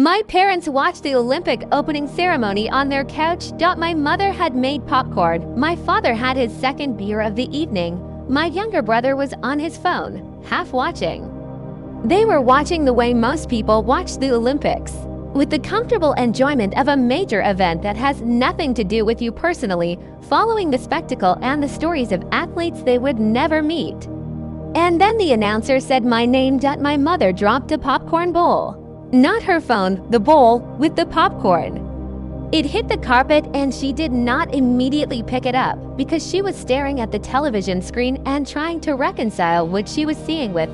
My parents watched the Olympic opening ceremony on their couch. My mother had made popcorn. My father had his second beer of the evening. My younger brother was on his phone, half watching. They were watching the way most people watch the Olympics, with the comfortable enjoyment of a major event that has nothing to do with you personally, following the spectacle and the stories of athletes they would never meet. And then the announcer said my name. My mother dropped a popcorn bowl. Not her phone, the bowl with the popcorn. It hit the carpet and she did not immediately pick it up because she was staring at the television screen and trying to reconcile what she was seeing with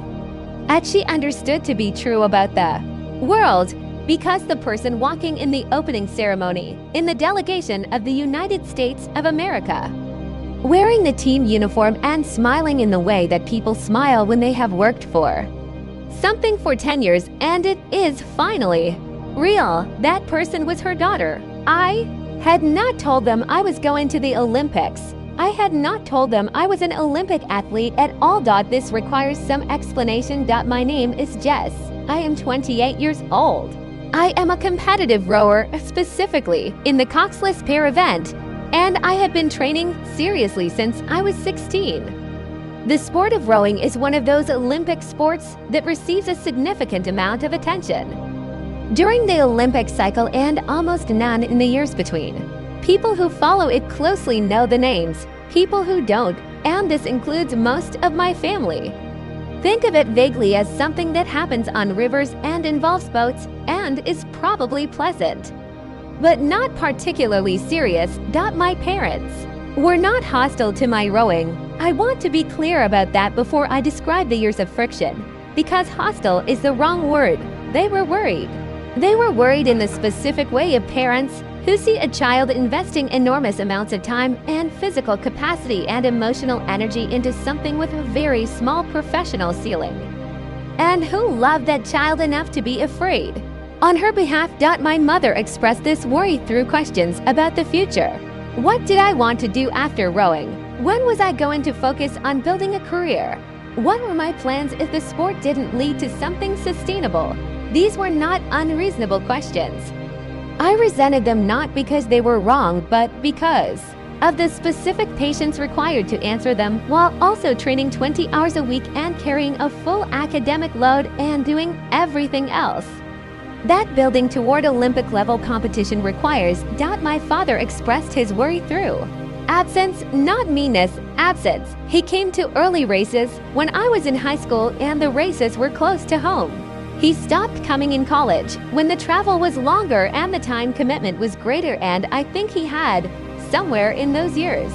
what she understood to be true about the world, because the person walking in the opening ceremony in the delegation of the United States of America, wearing the team uniform and smiling in the way that people smile when they have worked for something for 10 years and it is finally real. That person was her daughter. I had not told them I was going to the Olympics. I had not told them I was an Olympic athlete at all. This requires some explanation. My name is Jess. I am 28 years old. I am a competitive rower, specifically in the coxless pair event, and I have been training seriously since I was 16. The sport of rowing is one of those Olympic sports that receives a significant amount of attention during the Olympic cycle and almost none in the years between. People who follow it closely know the names, people who don't, and this includes most of my family. Think of it vaguely as something that happens on rivers and involves boats and is probably pleasant, but not particularly serious. My parents were not hostile to my rowing. I want to be clear about that before I describe the years of friction, because hostile is the wrong word. They were worried. They were worried in the specific way of parents who see a child investing enormous amounts of time and physical capacity and emotional energy into something with a very small professional ceiling, and who love that child enough to be afraid. On her behalf, my mother expressed this worry through questions about the future. What did I want to do after rowing? When was I going to focus on building a career? What were my plans if the sport didn't lead to something sustainable? These were not unreasonable questions. I resented them not because they were wrong, but because of the specific patience required to answer them while also training 20 hours a week and carrying a full academic load and doing everything else that building toward Olympic level competition requires. My father expressed his worry through absence, not meanness, absence. He came to early races when I was in high school and the races were close to home. He stopped coming in college when the travel was longer and the time commitment was greater, and I think he had, somewhere in those years,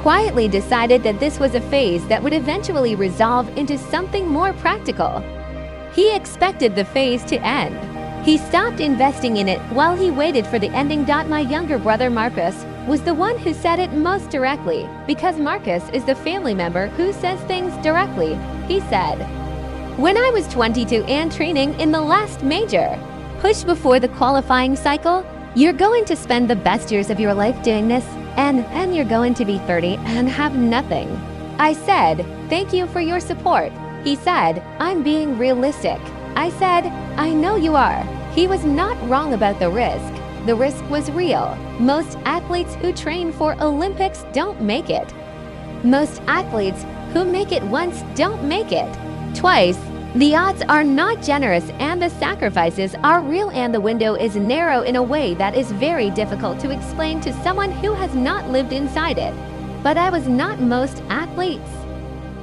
quietly decided that this was a phase that would eventually resolve into something more practical. He expected the phase to end. He stopped investing in it while he waited for the ending. My younger brother Marcus was the one who said it most directly, because Marcus is the family member who says things directly. He said, "When I was 22 and training in the last major push before the qualifying cycle, you're going to spend the best years of your life doing this, and then you're going to be 30 and have nothing." I said, "Thank you for your support." He said, "I'm being realistic." I said, "I know you are." He was not wrong about the risk. The risk was real. Most athletes who train for Olympics don't make it. Most athletes who make it once don't make it twice. The odds are not generous and the sacrifices are real, and the window is narrow in a way that is very difficult to explain to someone who has not lived inside it. But I was not most athletes.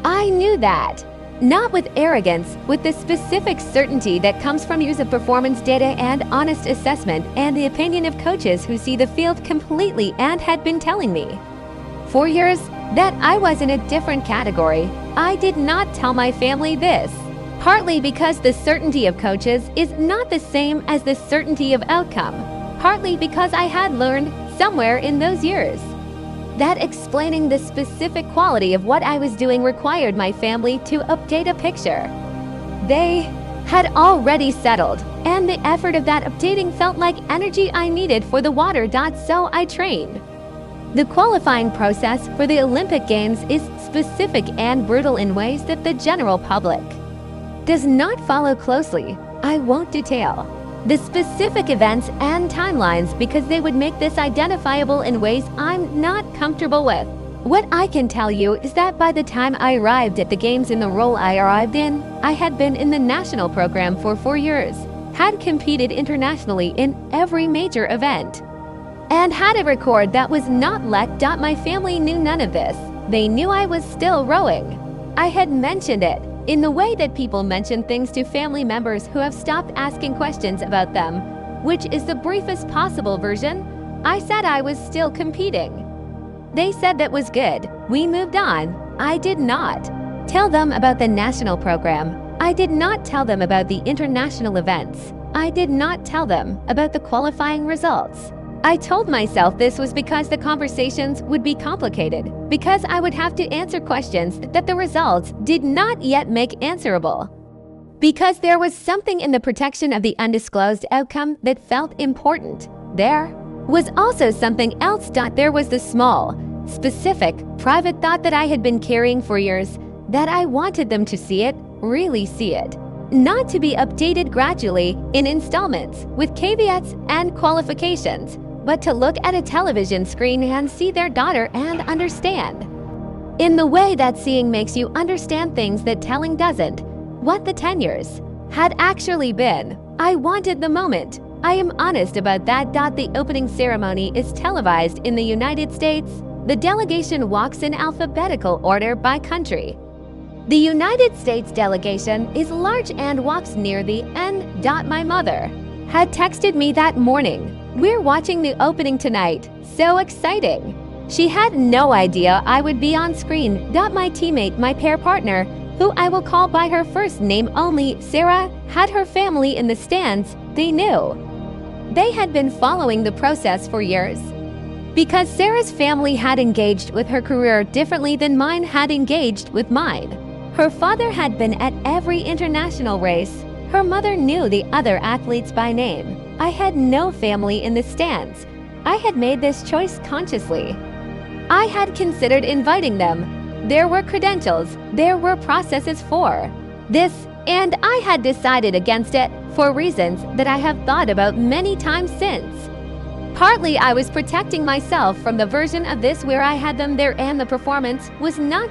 I knew that. Not with arrogance, with the specific certainty that comes from years of performance data and honest assessment and the opinion of coaches who see the field completely and had been telling me for years that I was in a different category. I did not tell my family this, partly because the certainty of coaches is not the same as the certainty of outcome, partly because I had learned somewhere in those years that explaining the specific quality of what I was doing required my family to update a picture they had already settled, and the effort of that updating felt like energy I needed for the water. So I trained. The qualifying process for the Olympic Games is specific and brutal in ways that the general public does not follow closely. I won't detail. the specific events and timelines because they would make this identifiable in ways I'm not comfortable with. What I can tell you is that by the time I arrived at the games in the role I arrived in, I had been in the national program for 4 years, had competed internationally in every major event, and had a record that was not let. My family knew none of this. They knew I was still rowing. I had mentioned it in the way that people mention things to family members who have stopped asking questions about them, which is the briefest possible version. I said I was still competing. They said that was good. We moved on. I did not tell them about the national program. I did not tell them about the international events. I did not tell them about the qualifying results. I told myself this was because the conversations would be complicated, because I would have to answer questions that the results did not yet make answerable, because there was something in the protection of the undisclosed outcome that felt important. There was also something else. There was the small, specific, private thought that I had been carrying for years, that I wanted them to see it, really see it. Not to be updated gradually in installments with caveats and qualifications, but to look at a television screen and see their daughter and understand. In the way that seeing makes you understand things that telling doesn't. What the 10 years had actually been. I wanted the moment. I am honest about that. The opening ceremony is televised in the United States. The delegation walks in alphabetical order by country. The United States delegation is large and walks near the end. My mother had texted me that morning. We're watching the opening tonight. So exciting. She had no idea I would be on screen. My teammate, my pair partner, who I will call by her first name only, Sarah, had her family in the stands. They knew. They had been following the process for years. Because Sarah's family had engaged with her career differently than mine had engaged with mine. Her father had been at every international race. Her mother knew the other athletes by name. I had no family in the stands. I had made this choice consciously. I had considered inviting them. There were credentials, there were processes for this, and I had decided against it for reasons that I have thought about many times since. Partly I was protecting myself from the version of this where I had them there and the performance was not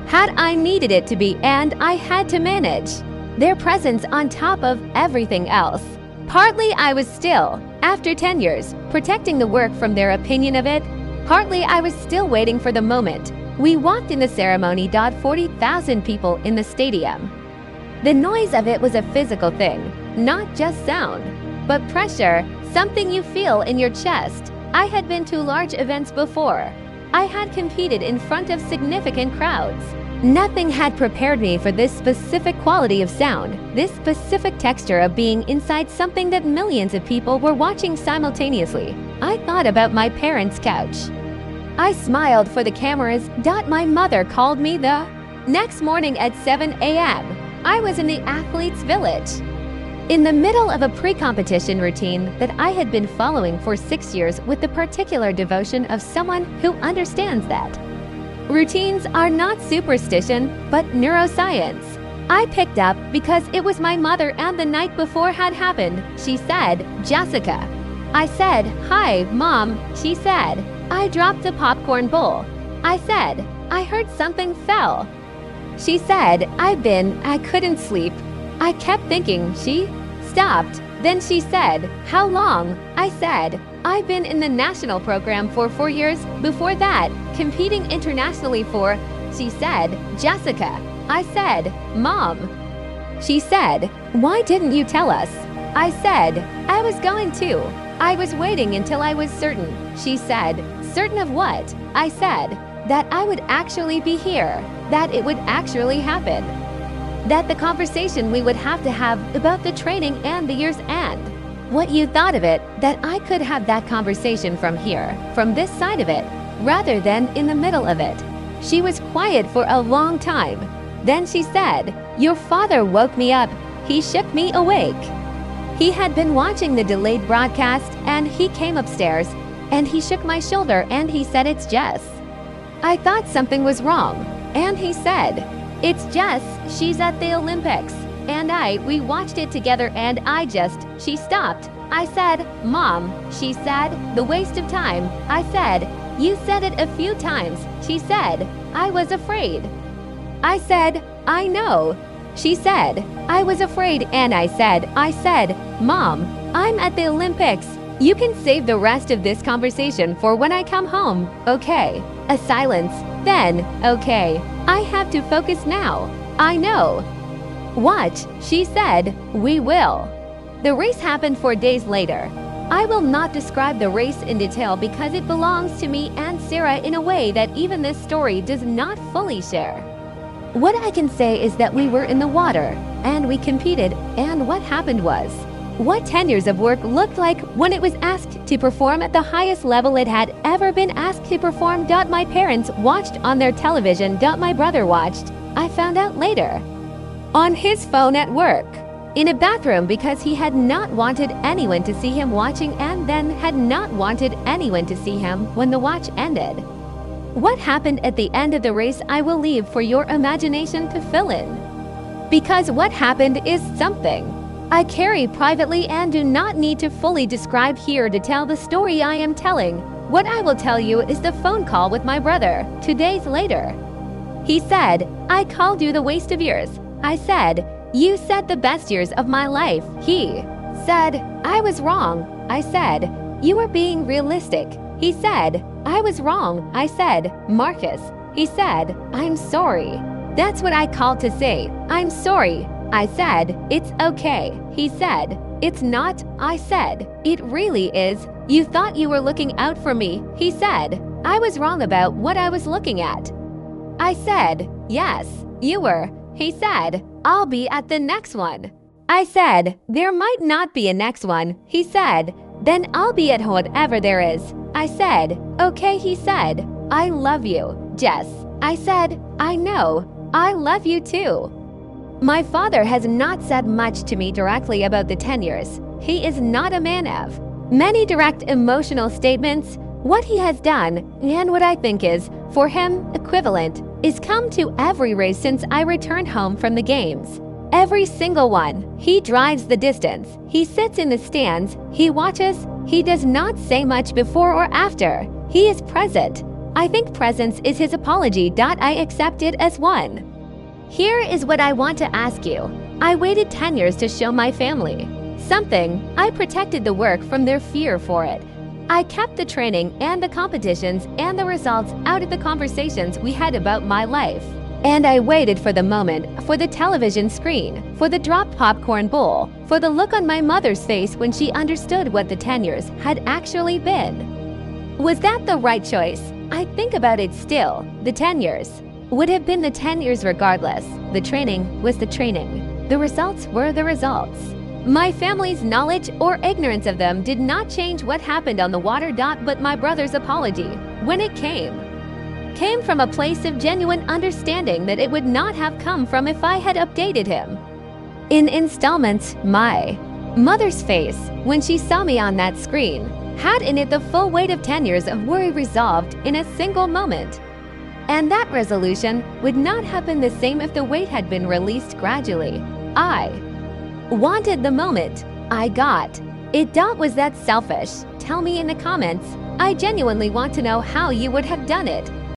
had I needed it to be, and I had to manage their presence on top of everything else. Partly I was still, after 10 years, protecting the work from their opinion of it. Partly I was still waiting for the moment. We walked in the ceremony. 40,000 people in the stadium. The noise of it was a physical thing, not just sound, but pressure, something you feel in your chest. I had been to large events before. I had competed in front of significant crowds. Nothing had prepared me for this specific quality of sound, this specific texture of being inside something that millions of people were watching simultaneously. I thought about my parents' couch. I smiled for the cameras. My mother called me the next morning at 7 a.m. I was in the athletes' village, in the middle of a pre-competition routine that I had been following for 6 years with the particular devotion of someone who understands that routines are not superstition, but neuroscience. I picked up because it was my mother and the night before had happened. She said, "Jessica." I said, "Hi, Mom." She said, "I dropped the popcorn bowl." I said, "I heard something fell." She said, I couldn't sleep. I kept thinking. She stopped. Then she said, "How long?" I said, "I've been in the national program for 4 years. Before that, competing internationally for." She said, "Jessica." I said, "Mom." She said, "Why didn't you tell us?" I said, "I was going to. I was waiting until I was certain." She said, "Certain of what?" I said, "That I would actually be here, that it would actually happen, that the conversation we would have to have about the training and the year's end, what you thought of it, that I could have that conversation from here, from this side of it, rather than in the middle of it." She was quiet for a long time. Then she said, "Your father woke me up. He shook me awake. He had been watching the delayed broadcast and he came upstairs and he shook my shoulder and he said, 'It's Jess.' I thought something was wrong and he said, 'It's Jess, she's at the Olympics.' we watched it together and she stopped. I said, Mom. She said, the waste of time. I said, you said it a few times. She said, I was afraid. I said, I know. She said, I was afraid and I said, Mom, I'm at the Olympics. You can save the rest of this conversation for when I come home, okay? A silence. Then, okay. I have to focus now. I know. What? She said, we will. The race happened 4 days later. I will not describe the race in detail because it belongs to me and Sarah in a way that even this story does not fully share. What I can say is that we were in the water, and we competed, and what happened was, what 10 years of work looked like when it was asked to perform at the highest level it had ever been asked to perform. My parents watched on their television. My brother watched, I found out later, on his phone at work, in a bathroom because he had not wanted anyone to see him watching and then had not wanted anyone to see him when the watch ended. What happened at the end of the race I will leave for your imagination to fill in. Because what happened is something I carry privately and do not need to fully describe here to tell the story I am telling. What I will tell you is the phone call with my brother 2 days later. He said, I called you the waste of years. I said, you said the best years of my life. He said, I was wrong. I said, you were being realistic. He said, I was wrong. I said, Marcus. He said, I'm sorry. That's what I called to say. I'm sorry. I said, it's okay. He said, it's not. I said, it really is. You thought you were looking out for me. He said, I was wrong about what I was looking at. I said, yes, you were. He said, I'll be at the next one. I said, there might not be a next one. He said, then I'll be at whatever there is. I said, okay. He said, I love you, Jess. I said, I know. I love you too. My father has not said much to me directly about the 10 years. He is not a man of many direct emotional statements. What he has done, and what I think is, for him, equivalent, is come to every race since I returned home from the games. Every single one. He drives the distance. He sits in the stands. He watches. He does not say much before or after. He is present. I think presence is his apology. I accept it as one. Here is what I want to ask you. I waited 10 years to show my family something. I protected the work from their fear for it. I kept the training and the competitions and the results out of the conversations we had about my life. And I waited for the moment, for the television screen, for the dropped popcorn bowl, for the look on my mother's face when she understood what the 10 years had actually been. Was that the right choice? I think about it still. The 10 years would have been the 10 years regardless. The training was the training. The results were the results. My family's knowledge or ignorance of them did not change what happened on the water. But my brother's apology, when it came from a place of genuine understanding that it would not have come from if I had updated him. In installments, my mother's face, when she saw me on that screen, had in it the full weight of 10 years of worry resolved in a single moment. And that resolution would not have been the same if the weight had been released gradually. I wanted the moment. I got it. Was that selfish? Tell me in the comments. I genuinely want to know how you would have done it.